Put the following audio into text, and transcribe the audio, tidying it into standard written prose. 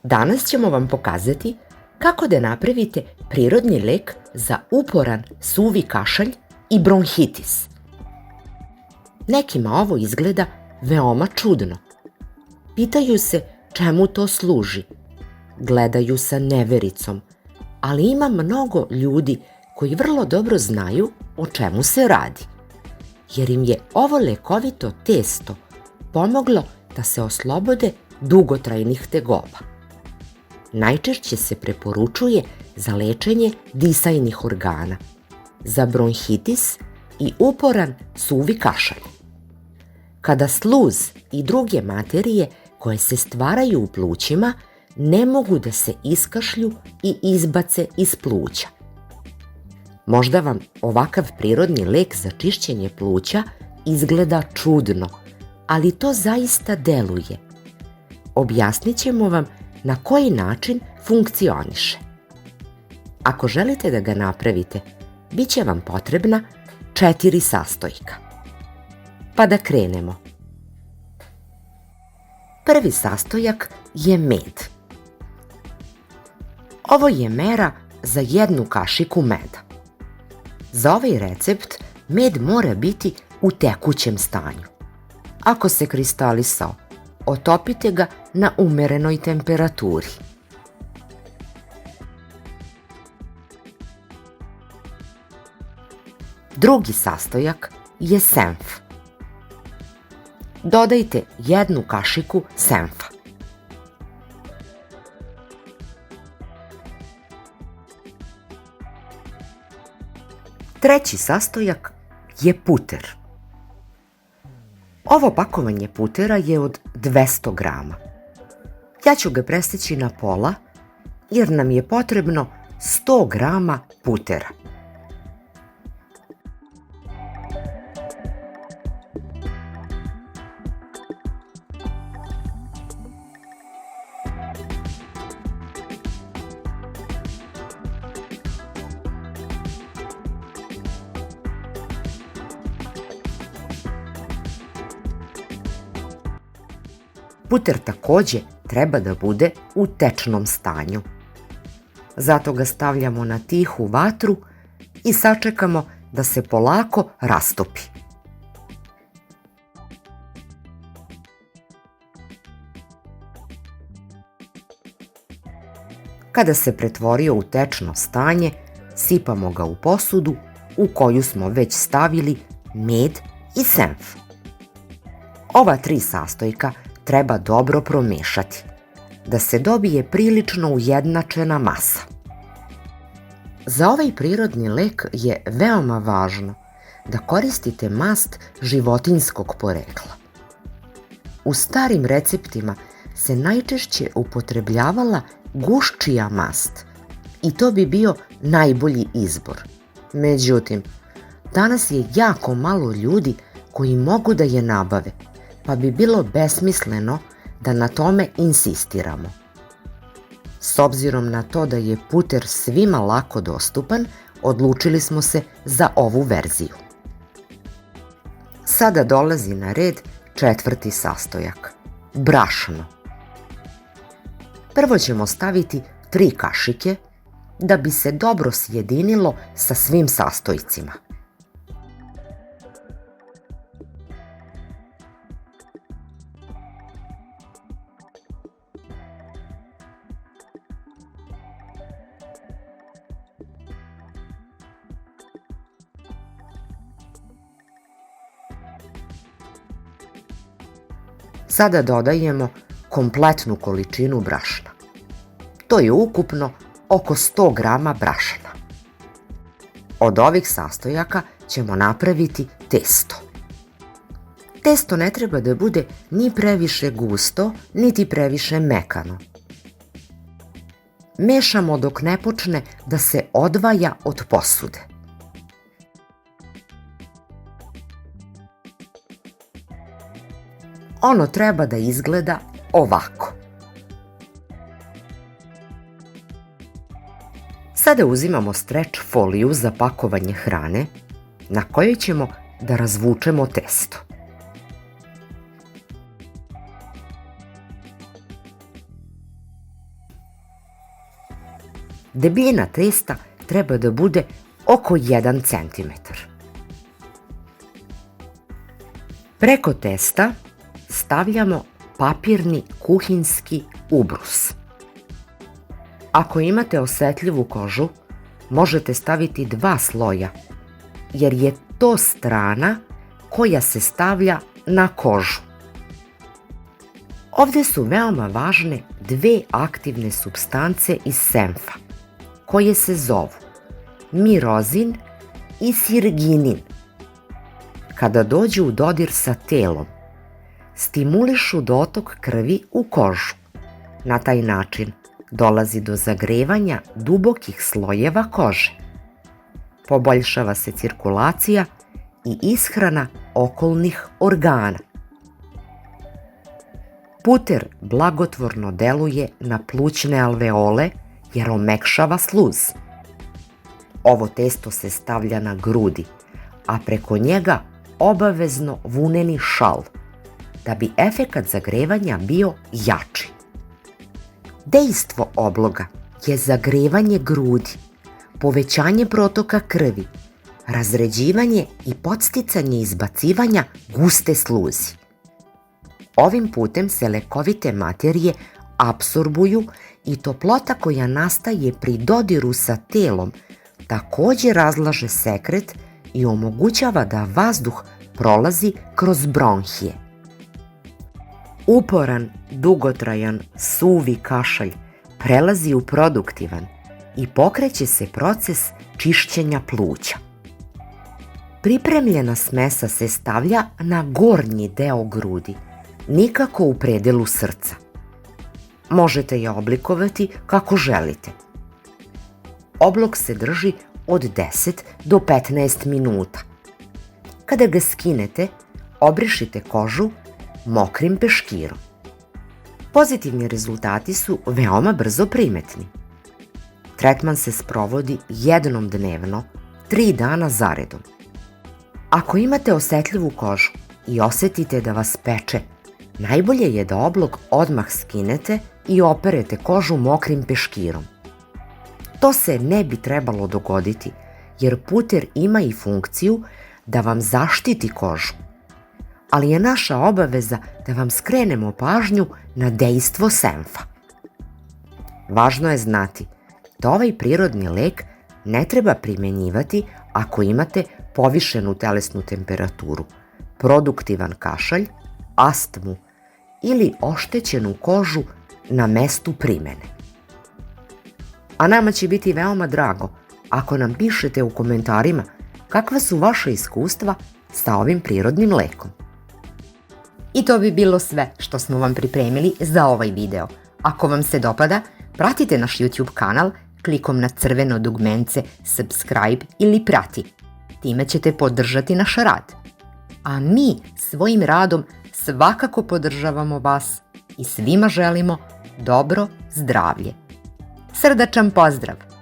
Danas ćemo vam pokazati kako da napravite prirodni lek za uporan suvi kašalj i bronhitis. Nekima ovo izgleda veoma čudno. Pitaju se čemu to služi. Gledaju sa nevericom, ali ima mnogo ljudi koji vrlo dobro znaju o čemu se radi, jer im je ovo lekovito testo pomoglo da se oslobode dugotrajnih tegoba. Najčešće se preporučuje za lečenje disajnih organa, za bronhitis i uporan suvi kašalj. Kada sluz i druge materije koje se stvaraju u plućima ne mogu da se iskašlju i izbace iz pluća. Možda vam ovakav prirodni lek za čišćenje pluća izgleda čudno, ali to zaista deluje. Objasnit ćemo vam na koji način funkcioniše. Ako želite da ga napravite, bit će vam potrebna 4 sastojka. Pa da krenemo. Prvi sastojak je med. Ovo je mera za 1 kašiku meda. Za ovaj recept med mora biti u tekućem stanju. Ako se kristalisao, otopite ga na umerenoj temperaturi. Drugi sastojak je senf. Dodajte 1 kašiku senfa. Treći sastojak je puter. Ovo pakovanje putera je od 200 grama. Ja ću ga preseći na pola jer nam je potrebno 100 grama putera. Puter takođe treba da bude u tečnom stanju. Zato ga stavljamo na tihu vatru i sačekamo da se polako rastopi. Kada se pretvorio u tečno stanje, sipamo ga u posudu u koju smo već stavili med i senf. Ova 3 sastojka treba dobro promešati, da se dobije prilično ujednačena masa. Za ovaj prirodni lek je veoma važno da koristite mast životinjskog porekla. U starim receptima se najčešće upotrebljavala guščija mast i to bi bio najbolji izbor. Međutim, danas je jako malo ljudi koji mogu da je nabave, pa bi bilo besmisleno da na tome insistiramo. S obzirom na to da je puter svima lako dostupan, odlučili smo se za ovu verziju. Sada dolazi na red 4. sastojak, brašno. Prvo ćemo staviti 3 kašike da bi se dobro sjedinilo sa svim sastojcima. Sada dodajemo kompletnu količinu brašna. To je ukupno oko 100 grama brašna. Od ovih sastojaka ćemo napraviti testo. Testo ne treba da bude ni previše gusto, niti previše mekano. Mešamo dok ne počne da se odvaja od posude. Ono treba da izgleda ovako. Sada uzimamo streč foliju za pakovanje hrane na kojoj ćemo da razvučemo testo. Debljina testa treba da bude oko 1 cm. Preko testa stavljamo papirni kuhinski ubrus. Ako imate osetljivu kožu, možete staviti 2 sloja, jer je to strana koja se stavlja na kožu. Ovdje su veoma važne 2 aktivne supstance iz senfa, koje se zovu mirozin i sirginin. Kada dođu u dodir sa telom, stimulišu dotok krvi u kožu. Na taj način dolazi do zagrevanja dubokih slojeva kože. Poboljšava se cirkulacija i ishrana okolnih organa. Puter blagotvorno deluje na plućne alveole jer omekšava sluz. Ovo testo se stavlja na grudi, a preko njega obavezno vuneni šal, da bi efekat zagrevanja bio jači. Dejstvo obloga je zagrevanje grudi, povećanje protoka krvi, razređivanje i podsticanje izbacivanja guste sluzi. Ovim putem se lekovite materije apsorbuju i toplota koja nastaje pri dodiru sa telom također razlaže sekret i omogućava da vazduh prolazi kroz bronhije. Uporan, dugotrajan, suvi kašalj prelazi u produktivan i pokreće se proces čišćenja pluća. Pripremljena smesa se stavlja na gornji deo grudi, nikako u predelu srca. Možete je oblikovati kako želite. Oblog se drži od 10 do 15 minuta. Kada ga skinete, obrišite kožu mokrim peškirom. Pozitivni rezultati su veoma brzo primetni. Tretman se sprovodi jednom dnevno, 3 dana zaredom. Ako imate osetljivu kožu i osetite da vas peče, najbolje je da oblog odmah skinete i operete kožu mokrim peškirom. To se ne bi trebalo dogoditi, jer puter ima i funkciju da vam zaštiti kožu. Ali je naša obaveza da vam skrenemo pažnju na dejstvo senfa. Važno je znati da ovaj prirodni lek ne treba primenjivati ako imate povišenu telesnu temperaturu, produktivan kašalj, astmu ili oštećenu kožu na mestu primene. A nama će biti veoma drago ako nam pišete u komentarima kakva su vaša iskustva sa ovim prirodnim lekom. I to bi bilo sve što smo vam pripremili za ovaj video. Ako vam se dopada, pratite naš YouTube kanal klikom na crveno dugmence subscribe ili prati. Time ćete podržati naš rad. A mi svojim radom svakako podržavamo vas i svima želimo dobro zdravlje. Srdačan pozdrav!